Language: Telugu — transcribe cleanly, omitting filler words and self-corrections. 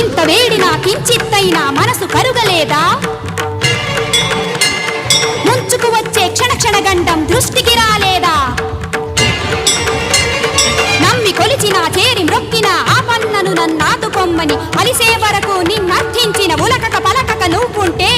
ఇంత వేడినా కించిత్తైనా మనసు కరుగలేదా? ముంచుకు వచ్చే క్షణ క్షణగండం దృష్టికి రాలేదా? నమ్మి కొలిచిన చేరి మ్రొక్కిన ఆ పన్నను నన్నాదుకొమ్మని అలిసే వరకు నిన్నర్థించిన ఉలకక పలకక నువ్వుంటే